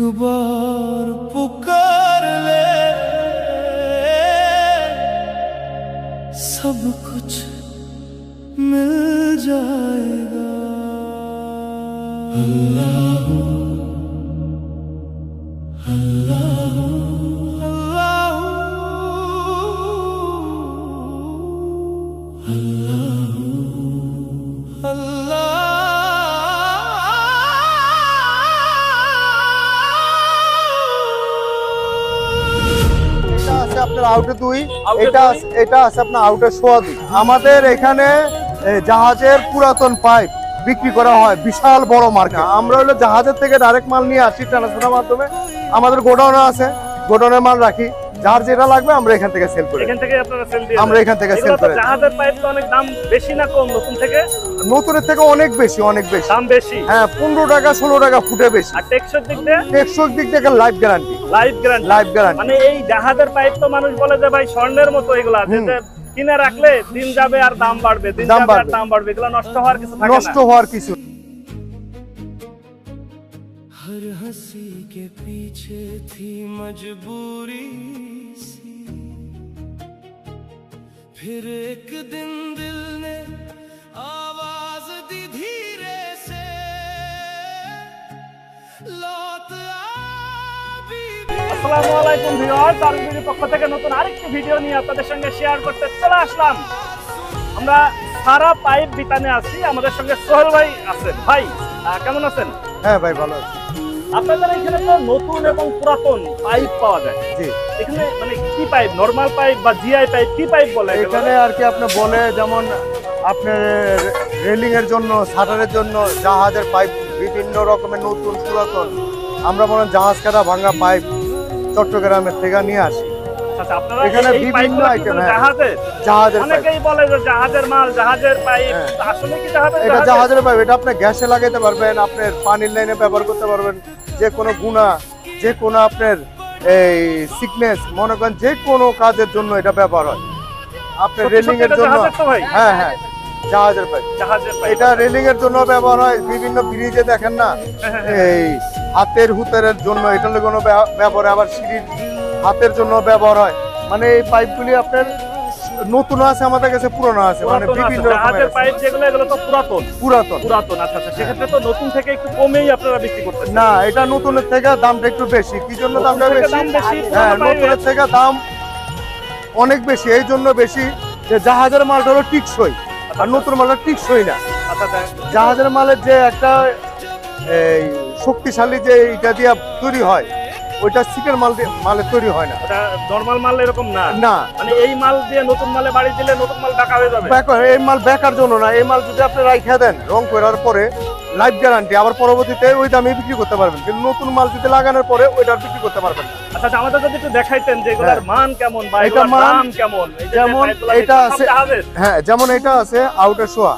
बार पुकार ले सब कुछ मिल जाएगा। अल्लाह अल्लाह अल्लाह अल्लाह আপনার আউটে 2 এটা আছে আপনার আউটে 2 আমাদের এখানে জাহাজের পুরাতন পাইপ বিক্রি করা হয়, বিশাল বড় মার্কেট। আমরা হলো জাহাজের থেকে ডাইরেক্ট মাল নিয়ে আসি ট্রান্সপোর্টের মাধ্যমে। আমাদের গোডাউন আছে, গোডাউনের মাল রাখি, যার যেটা লাগবে আমরা এখান থেকে সেল করি। এখান থেকে আপনারা সেল দিয়ে আমরা এখান থেকে সেল করি। জাহাজের পাইপ তো অনেক দাম বেশি না কম নতুন থেকে? নতুনের থেকে অনেক বেশি, অনেক বেশি দাম বেশি। হ্যাঁ, 15 টাকা 16 টাকা ফুটে বেশি। আর টেকসই দিক দিয়ে? টেকসই দিক থেকে life guarantee. Life guarantee. Life guarantee মানে এই জাহাজের পাইপ তো মানুষ বলে যে ভাই স্বর্ণের মতো এগুলা, যেটা কিনে রাখলে দিন যাবে আর দাম বাড়বে, দিন যাবে আর দাম বাড়বে, এগুলা নষ্ট হওয়ার কিছু থাকে না। নষ্ট হওয়ার কিছু। हर हंसी के पीछे थी मजबूरी सी, फिर एक दिन दिल ने आवाज दी धीरे से, लौट आ बीबी। আসসালামু আলাইকুম ভিউয়ার্স, আরবির পক্ষ থেকে নতুন আরেকটি ভিডিও নিয়ে আপনাদের সঙ্গে শেয়ার করতে চলে আসলাম। আমরা সারা পাইপ বিতানে আছি, আমাদের সঙ্গে সোহেল ভাই আছেন। ভাই কেমন আছেন? হ্যাঁ ভাই, ভালো আছি। আপনাদের এখানে তো নতুন এবং পুরাতন পাইপ পাওয়া যায়। জি, এখানে মানে কি পাইপ, নরমাল পাইপ বা জিআই পাইপ, কি পাইপ বলে এখানে আর কি আপনি বলে, যেমন আপনার রেলিং এর জন্য, শাটারের জন্য জাহাজের পাইপ বিভিন্ন রকমের নতুন পুরাতন। আমরা মনে জাহাজ কাটা ভাঙা পাইপ চট্টগ্রামের থেকে নিয়ে আসি। আচ্ছা, আপনারা এখানে এই বিভিন্ন পাইপগুলো কি আইটেম, কোনো হ্যাঁ। জাহাজের জাহাজের পাইপ, অনেকেই বলে যে জাহাজের মাল, জাহাজের পাইপ, হ্যাঁ। আসলে কি জাহাজের? এটা জাহাজের পাইপ। এটা আপনি গ্যাসে লাগাইতে পারবেন, আপনার পানির লাইনে ব্যবহার করতে পারবেন, যে কোনো গুণা, যে কোনো আপনার এই সিকনেস, মনে করেন যে কোনো কাজের জন্য এটা ব্যবহার হয়। আপনার সত্যি রেলিং সত্যি এর এটা জন্য, জাহাজের তো ভাই? হ্যাঁ হ্যাঁ, জাহাজের পাইপ। জাহাজের পাইপ। এটা রেলিং এর জন্য ব্যবহার হয়, বিভিন্ন ব্রিজে দেখেন না, এই হাতের হুতের জন্য এটা কোনো ব্যবহার হয়, আবার সিঁড়ির হাতের জন্য ব্যবহার হয়। মানে এই পাইপগুলি আপনার নতুন আছে আমাদের কাছে, পুরনো আছে, মানে পুরাতন আছে। বিভিন্ন জাহাজের রকমের পাইপ যেগুলো, এগুলো তো পুরাতন। পুরাতন। পুরাতন, আচ্ছা আচ্ছা। সেক্ষেত্রে তো নতুন থেকে একটু কমেই আপনারা বিক্রি করতেছেন। না, এটা নতুনের থেকে দামটা একটু বেশি। কি জন্য দামটা নতুন থেকে বেশি? দাম বেশি, হ্যাঁ, পুরানো নতুনের পাইপের। থেকে দাম অনেক বেশি। এই জন্য বেশি যে জাহাজের মালটা হলো টিকসই, আর নতুন মালটা টিকসই না। আচ্ছা আচ্ছা। জাহাজের মালের যে একটা এই শক্তিশালী যে এটা দিয়ে তৈরি হয়, ওইটা চিকেন মালের তৈরি হয় না। ওটা নরমাল মাল এরকম না। না, মানে এই মাল দিয়ে নতুন মালে বাড়ি দিলে নতুন মাল ঢাকা হয়ে যাবে। এই মাল বেকার জন্য না। এই মাল যদি আপনি রাইখা দেন রং করার পরে, লাইফ গ্যারান্টি, আবার পরবর্তীতে ওই দামে বিক্রি করতে পারবেন। কিন্তু নতুন মাল যদি লাগানোর পরে ওইটা বিক্রি করতে পারবেন না। আচ্ছা আচ্ছা, আমাদের যদি একটু দেখাইতেন যে এগুলার মান কেমন বা এটা এগুলার মান দাম কেমন। এই যে যেমন পাইপগুলো, এটা সব আছে, জাহাজের? হ্যাঁ, যেমন এটা আছে আউটার শোয়া,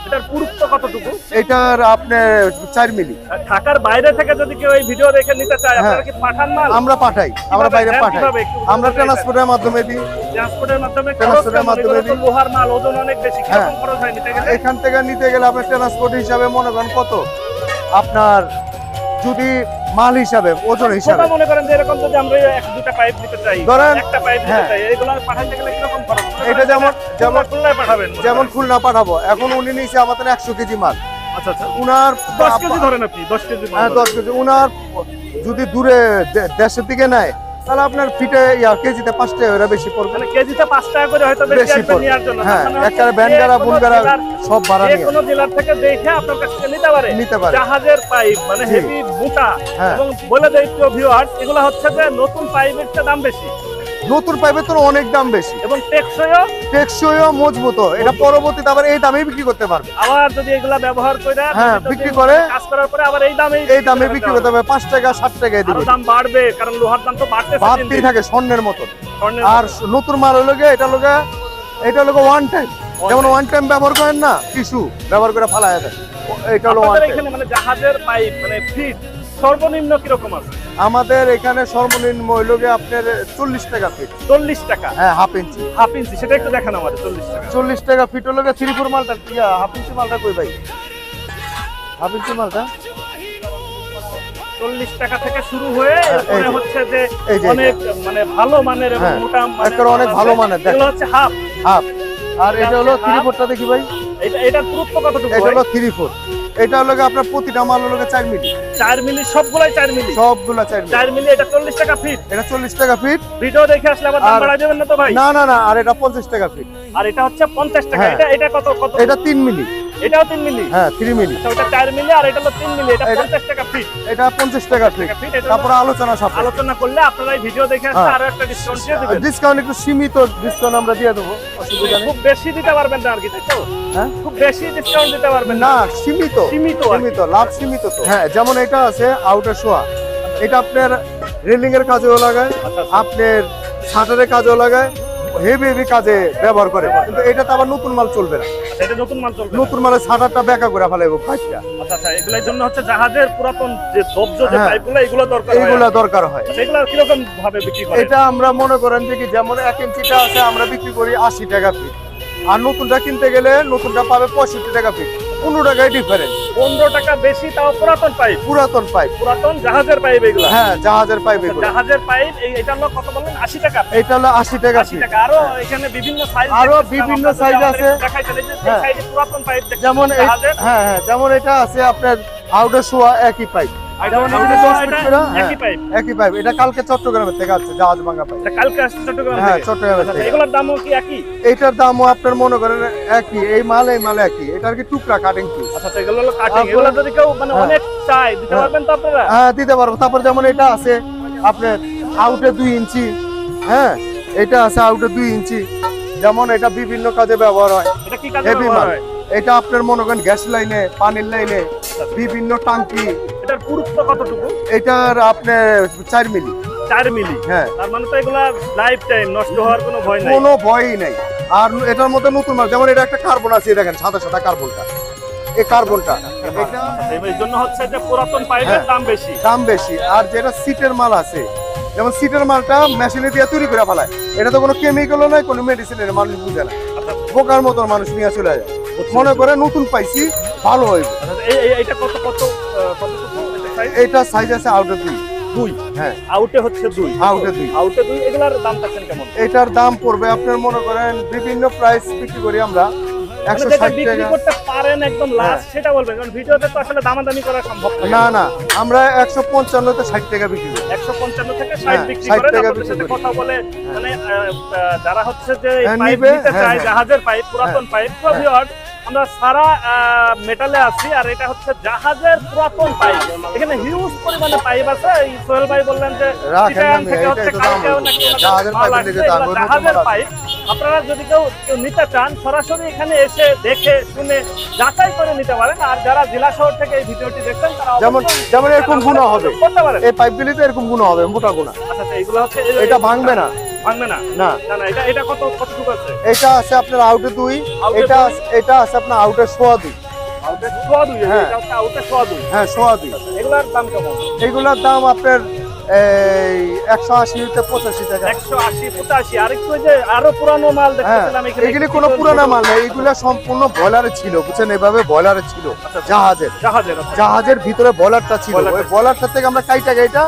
এটার পুরুত্ব কতটুকু? এটার আপনার 4 মিলি। ঢাকার বাইরে থেকে যদি কেউ এই ভিডিও দেখে নিতে চায়, আপনারা কি পাঠান মাল? আমরা পাঠাই, আমরা বাইরে দেন পাঠাই, কিভাবে? একটু আমরা ট্রান্সপোর্টের মাধ্যমে দিই। ট্রান্সপোর্টের মাধ্যমে ট্রান্সপোর্টের মাধ্যমে এগুলো তো দিই। লোহার মাল, ওজন অনেক বেশি। হ্যাঁ। কিরকম খরচ হয় নিতে গেলে? এখান থেকে নিতে গেলে আপনার ট্রান্সপোর্ট হিসাবে মনে করেন কত, আপনার যদি মাল হিসাবে, ওজন হিসাবে, ছোট মনে করেন যে এরকম যদি আমরা এক দুটা পাইপ নিতে চাই, ধরেন, একটা পাইপ নিতে হ্যাঁ। চাই, এগুলো পাঠাতে গেলে কিরকম খরচ? এটা যেমন খুলনায় পাঠাবেন মনে যেমন করেন। খুলনা পাঠাবো, এখন উনি নিয়েছে আমাদের 100 কেজি মাল। আচ্ছা আচ্ছা, উনার 10 কেজি ধরেন আপনি, 10 কেজি মাল হ্যাঁ, ধরেন। 10 কেজি। উনার যদি দূরে দেশের দিকে নেয়, তাহলে আপনার ফিটে কেজিতে 5 টাকা করে বেশি পড়বে। মানে কেজিতে 5 টাকা করে হয়তো বেশি বেশি আসবে পড়বে। নেওয়ার জন্য। হ্যাঁ, তার মানে একটা আপনি ভ্যান গাড়া, যে বুন কোনো গাড়া জেলার- সব ভাড়া যে নিয়ে কোনো জেলার থেকে দেখে আপনার কাছ থেকে নিতে পারে। জাহাজের পাইপ মানে জি। হেভি মোটা, হ্যাঁ। এবং বলে দেই প্রিয় ভিউয়ার্স, এগুলো হচ্ছে যে নতুন পাইপের চেয়ে দাম বেশি নতুন পাইপের তো অনেক দাম বেশি, এবং টেকসইও। টেকসইও মজবুত। এটা পরবর্তীতে আবার এই দামে বিক্রি করতে পারবে। আবার যদি এগুলা ব্যবহার করে হ্যাঁ, যদি বিক্রি করে কাজ করার পরে আবার এই দামে বিক্রি করতে হবে। 5 টাকা 7 টাকায় আরো দিবে, দাম বাড়বে, কারণ লোহার দাম তো বাড়তেছে দিন বাড়তেই দিন। থাকে স্বর্ণের মতন। স্বর্ণের আর নতুন মাল হলো গিয়ে, এটা হলো ওয়ান টাইম। যেমন ওয়ান টাইম ব্যবহার করেন না, টিস্যু ব্যবহার করে ফালায় দেয়, এটা হলো ওয়ান আপনাদের টাইম। এখানে মানে জাহাজের পাইপ মানে ফিট সর্বনিম্ন কিরকম আছে? আমাদের এখানে সর্বনিম্ন হইল গিয়ে আপনার 40 টাকা ফিট। 40 টাকা হ্যাঁ, হাফ ইঞ্চি। হাফ ইঞ্চি, সেটা একটু দেখান আমাদের। 40 টাকা 40 টাকা ফিট হলো গিয়ে 3-4 মালটা। হাফ ইঞ্চি মালটা কই ভাই? হাফ ইঞ্চি মালটা 40 টাকা থেকে শুরু হয়ে এই এরপরে যে, হচ্ছে যে এই যে অনেক মানে ভালো মানের এবং হ্যাঁ, মোটা একেবারে অনেক ভালো মানের, দেখেন। এগুলো হচ্ছে হাফ। হাফ। আর এটা হলো হাফ। 3/4টা দেখি ভাই। এটা দূরত্ব কতটুকু এটা ভাই? হলো 3/4। এটা হলো গিয়ে আপনার প্রতিটা মাল হলো গিয়ে 4 মিলি। 4 মিলি সবগুলাই 4 মিলি। সবগুলা 4 মিলি। 4 মিলি এটা 40 টাকা ফিট। এটা 40 টাকা ফিট। ভিডিও দেখে আসলে আবার দাম আর- বাড়ায় দেবেন না তো ভাই? না না না, আর এটা 50 টাকা ফিট। আর এটা হচ্ছে 50 টাকা। হ্যাঁ। এটা কত কত? এটা 3 মিলি। এটাও 3 মিলি। হ্যাঁ 3 মিলি। আচ্ছা, ওটা 4 মিলি আর এটা হলো 3 মিলি। এটা এটা- 50 টাকা ফিট। এটা 50 টাকা ফিট। ফিট। এটা তারপরে আলোচনা সাপেক্ষে। আলোচনা করলে আপনারা এই ভিডিও দেখে আসলে হ্যাঁ। আরো একটা ডিসকাউন্ট দিয়ে দিবেন। ডিসকাউন্ট একটু সীমিত ডিসকাউন্ট আমরা দিয়ে দেবো, অসুবিধা নেই। খুব বেশি দিতে পারবেন না আর কি, তাই তো? হ্যাঁ? খুব বেশি ডিসকাউন্ট দিতে পারবেন না। না, সীমিত। সীমিত আর কি। সীমিত, লাভ সীমিত তো। হ্যাঁ, যেমন এটা আছে আউটার শোয়া। এটা আপনার রেলিং এর কাজেও লাগায়, আচ্ছা। আপনার শাটারের কাজেও লাগায়, হেভি হেভি কাজে ব্যবহার করে। কিন্তু এটা তো আবার নতুন মাল চলবে না। আচ্ছা, এটা নতুন মাল চলবে না। নতুন মালের শাটারটা বেঁকা করে ফেলাইবো পাইপটা। আচ্ছা আচ্ছা, এগুলোর জন্য হচ্ছে জাহাজের পুরাতন যে ধ্বজ যে হ্যাঁ। পাইপগুলো এগুলো দরকার হয়। এইগুলা দরকার হয়। আচ্ছা, এগুলো কিরকম ভাবে বিক্রি করেন? এটা আমরা মনে করেন যে কি, যেমন 1 ইঞ্চিটা আছে আমরা বিক্রি করি 80 টাকা ফিট। আর নতুনটা কিনতে গেলে নতুনটা পাবে 65 টাকা ফিট। 15 টাকায় ডিফারেন্স। 15 টাকা বেশি, তাও পুরাতন পাইপ। পুরাতন পাইপ। পুরাতন জাহাজের পাইপ এগুলো। হ্যাঁ, জাহাজের পাইপ এগুলো। জাহাজের পাইপ এটা হলো কত বললেন? 80 টাকা। এটা হলো 80 টাকা 80 ফিট। টাকা। আরো এখানে বিভিন্ন সাইজ, আরো বিভিন্ন size আছে। দেখাইছেন এই যে এই হ্যাঁ। সাইডে পুরাতন পাইপ দেখছেন যেমন জাহাজের। হ্যাঁ হ্যাঁ, যেমন এটা আছে আপনার আউটার শোয়া একই পাইপ। যেমন এখানে 10 ফিট করে, হ্যাঁ, একই পাইপ। একই পাইপ। এটা কালকে চট্টগ্রামের থেকে আসছে জাহাজ ভাঙা পাইপ। এটা কালকে আসছে চট্টগ্রাম হ্যাঁ, থেকে। চট্টগ্রামের আচ্ছা, থেকে। এগুলোর দামও কি একই? এইটার দামও আপনার মনে করেন একই। এই মাল একই। এটার কি টুকরা কাটিং পিস। আচ্ছা আচ্ছা, এগুলো হলো কাটিং। তারপরে- এগুলো যদি কেউ মানে হ্যাঁ। অনেক চাই দিতে হ্যাঁ। পারবেন তো আপনারা? হ্যাঁ, দিতে পারবো। তারপর যেমন এটা আছে আপনার আউটে 2 ইঞ্চি। হ্যাঁ, এটা আছে আউটে 2 ইঞ্চি। যেমন এটা বিভিন্ন কাজে ব্যবহার হয়। এটা কি কাজে হেভি ব্যবহার মাল। হয়? এটা আপনার মনে করেন গ্যাস লাইনে, পানির লাইনে, বিভিন্ন টাঙ্কি। এটার পুরুত্ব কতটুকু? এটার আপনার 4 মিলি। 4 মিলি। হ্যাঁ, তার মানে তো এগুলা লাইফ টাইম নষ্ট হওয়ার কোনো ভয় নাই। কোনো ভয়ই নাই। আর এটার মধ্যে নতুন মাল, যেমন এটা একটা কার্বন আছে, দেখেন সাদা সাদা কার্বনটা। এই কার্বনটা এটা এই জন্য হচ্ছে যে পুরাতন পাইপের হ্যাঁ। দাম বেশি। দাম বেশি। আর যেটা সিটের মাল আছে, যেমন সিটের মালটা মেশিনে দিয়ে তৈরি করে ফেলায়। এটা তো কোনো কেমিক্যালও নাই, কোনো মেডিসিনের, মানুষ বুঝে না। আচ্ছা, বোকার মতন মানুষ নিয়ে চলে যায়। মনে করে নতুন পাইছি, ভালো হইব। আচ্ছা, এইটা কতটুকু এটা size? এটা সাইজ আছে আউটে 2। 2। হ্যাঁ, আউটে হচ্ছে 2। আউটে 2। আউটে 2। এগুলার দাম পাচ্ছেন কেমন? এটার দাম পড়বে আপনার মনে করেন বিভিন্ন প্রাইস বিক্রি করি আমরা মানে যেটা 160 বিক্রি টাকা। করতে পারেন একদম লাস্ট হ্যাঁ। সেটা বলবেন, কারণ ভিডিওতে তো আসলে দামাদামি করা সম্ভব না। না না, আমরা 155 তে 60 টাকা বিক্রি করি। 155 থেকে 60 হ্যাঁ, বিক্রি 60 করেন। টাকা আপনাদের সাথে বিক্রি করি। কথা বলে মানে যারা হচ্ছে যে হ্যাঁ, পাইপ নিবে, নিতে হ্যাঁ, চায়, হ্যাঁ। জাহাজের পাইপ, পুরাতন পাইপ। তো ভিউয়ার্স, আমরা সারা মেটালে আছি আর এটা হচ্ছে জাহাজের পুরাতন পাইপ। এখানে হিউজ পরিমাণে পাইপ আছে। এই সোহেল ভাই বললেন যে রাখেন চিটাগাং না, থেকে এটাই হচ্ছে তো দাম কালকেও বলছি। নাকি ওনাদের জাহাজের মাল পাইপের আসছে। দিকে দাম, এগুলো ওই নতুন জাহাজের মাল আসছে। পাইপ। আপনারা যদি কেউ নিতে চান সরাসরি এখানে এসে দেখে শুনে যাচাই করে নিতে পারেন। আর যারা জেলা শহর থেকে এই ভিডিওটি দেখছেন তারা যেমন অবশ্যই যেমন এরকম গুণা হবে, করতে পারেন। এই পাইপগুলিতে এরকম গুণা হবে, মোটা গুণা। আচ্ছা আচ্ছা, এগুলো হচ্ছে এটা ভাঙবে না। ভাঙবে না। না, না না, এটা কতটুকু আছে? এটা আছে আপনার আউটে 2। আউটে এটা 2? এটা আছে আপনার আউটে সোয়া 2। আউটে 2। হ্যাঁ। এটা হচ্ছে আউটে 2। হ্যাঁ, সোয়া 2। এগুলার দাম কেমন? এগুলোর দাম আপনার এই 180 থেকে 85 টাকা। 180, 85। আর একটু ওই যে আরো পুরানো মাল হ্যাঁ, দেখতেছিলাম এখানে। এগুলি কোনো পুরানা মাল না, এইগুলা সম্পূর্ণ বয়লারে ছিল, বুঝছেন? এভাবে বয়লারে ছিল জাহাজের। জাহাজের। আচ্ছা জাহাজের ভিতরে বয়লারটা ছিল, বয়লারটা ওই ছিল। বয়লারটা থেকে আমরা কাইটা গাইটা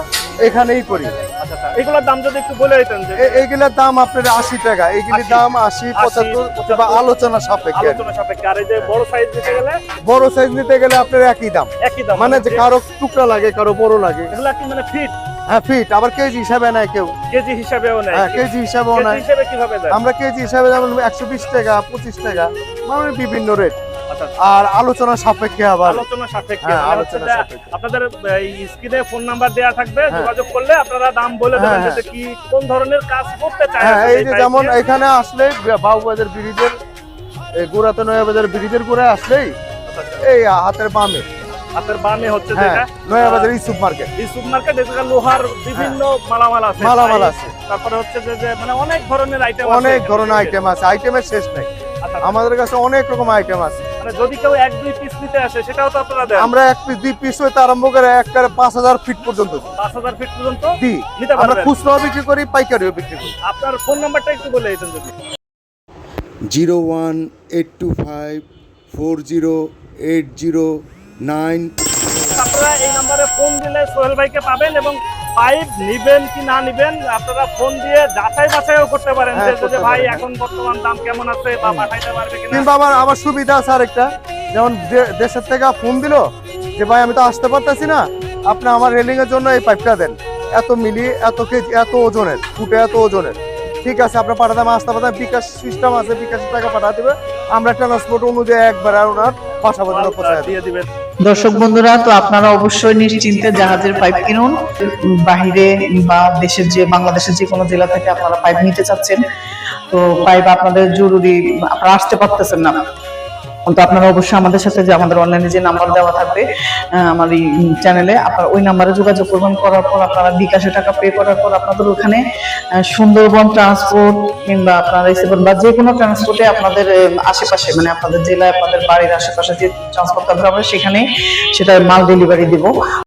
এখানেই করি। আচ্ছা আচ্ছা, এগুলোর দাম যদি একটু বলে দিতেন যে এইগুলার দাম আপনার 80 টাকা। এইগুলির 80, দাম 80, 75 বা আলোচনা সাপেক্ষে। আলোচনা সাপেক্ষে। আর এই যে বড় সাইজ নিতে গেলে বড় সাইজ নিতে গেলে আপনার একই দাম। একই দাম। মানে যে কারো টুকরা লাগে, কারো বড় লাগে। এগুলা কি মানে ফিট, হ্যাঁ, ফিট। আবার কেজি হিসাবে নেয় কেউ। কেজি হিসাবেও নেয়? হ্যাঁ, কেজি হিসাবেও কেজি নেয়। হিসাবে কিভাবে দেয়? আমরা কেজি হিসাবে যেমন 120 টাকা, 25 টাকা, মানে বিভিন্ন রেট। আচ্ছা, আর আলোচনা সাপেক্ষে আবার। আলোচনা সাপেক্ষে। হ্যাঁ, মানে হচ্ছে আলোচনা যে সাপেক্ষে। আপনাদের এই স্ক্রিনে ফোন নাম্বার দেয়া থাকবে, হ্যাঁ। যোগাযোগ করলে আপনারা দাম বলে দেবেন হ্যাঁ, যে কি কোন ধরনের কাজ করতে চায়। হ্যাঁ, আসলে এই যে পাইপ যেমন দিয়ে। এখানে আসলে বাবুবাজার ব্রিজের গোড়াতে নয়াবাজার ব্রিজের গোড়ায় আসলেই আচ্ছা, আচ্ছা। এই হাতের বামে, আপনার বামে হচ্ছে হ্যাঁ, যেটা নয়াবাজার ইসুপ মার্কেট। এই সুপারমার্কেট, এখানে লোহার বিভিন্ন মালামাল আছে। মালামাল পাইপ, আছে। তারপরে হচ্ছে যে মানে অনেক ধরনের আইটেম আছে। অনেক এখানে। ধরনের আইটেম আছে, আইটেমের শেষ নাই। আচ্ছা, আমাদের কাছে অনেক রকম আইটেম আছে। মানে যদি কেউ 1-2 পিস নিতে আসে সেটাও তো আপনারা দেন। আমরা 1 পিস 2 পিস হইতে আরম্ভ করে একবারে 5000 ফিট পর্যন্ত 5000 ফিট পর্যন্ত দিই। নিতে আমরা পারবেন। খুচরাও বিক্রি করি, পাইকারিও বিক্রি করি। আপনার ফোন নাম্বারটা একটু বলে দিতেন যদি। 01825408009। তারপরে আপনারা এই নাম্বারে ফোন দিলে সোহেল ভাইকে পাবেন, এবং পাইপ নিবেন কি না নিবেন আপনারা ফোন দিয়ে যাচাই বাছাইও করতে পারেন হ্যাঁ, যে করতে ভাই পারেন। এখন বর্তমান দাম কেমন আছে বা পাঠাইতে পারবে কিনা। কিন্তু আমার সুবিধা আছে আরেকটা, যেমন দেশের থেকে ফোন দিল যে ভাই আমি তো আসতে পারতেছি না, আপনি আমার রেলিং এর জন্য এই পাইপটা দেন, এত মিলি এত কেজি এত ওজনের, ফুটে এত ওজনের, ঠিক আছে আপনার পাঠাতে আসতে পারতেন, বিকাশ সিস্টেম আছে, বিকাশের টাকা পাঠা দিবে, আমরা ট্রান্সপোর্ট অনুযায়ী একবার আর ওনার বাসা পর্যন্ত পৌঁছায় দিয়ে দিবেন। দর্শক বন্ধুরা, তো আপনারা অবশ্যই নিশ্চিন্তে জাহাজের পাইপ কিনুন। বাহিরে বা দেশের যে বাংলাদেশের যে কোনো জেলা থেকে আপনারা পাইপ নিতে চাচ্ছেন, তো পাইপ আপনাদের জরুরি, আপনারা আসতে পারতেছেন না, তো আপনারা অবশ্যই আমাদের সাথে, যে আমাদের অনলাইনে যে নাম্বার দেওয়া থাকবে আমার এই চ্যানেলে, আপনারা ওই নাম্বারে যোগাযোগ করবেন। করার পর আপনারা বিকাশে টাকা পে করার পর আপনাদের ওখানে সুন্দরবন ট্রান্সপোর্ট কিংবা আপনারা রিসিভার বা যে কোনো ট্রান্সপোর্টে আপনাদের আশেপাশে, মানে আপনাদের জেলায় আপনাদের বাড়ির আশেপাশে যে ট্রান্সপোর্ট হবে সেখানে সেটা মাল ডেলিভারি দিব।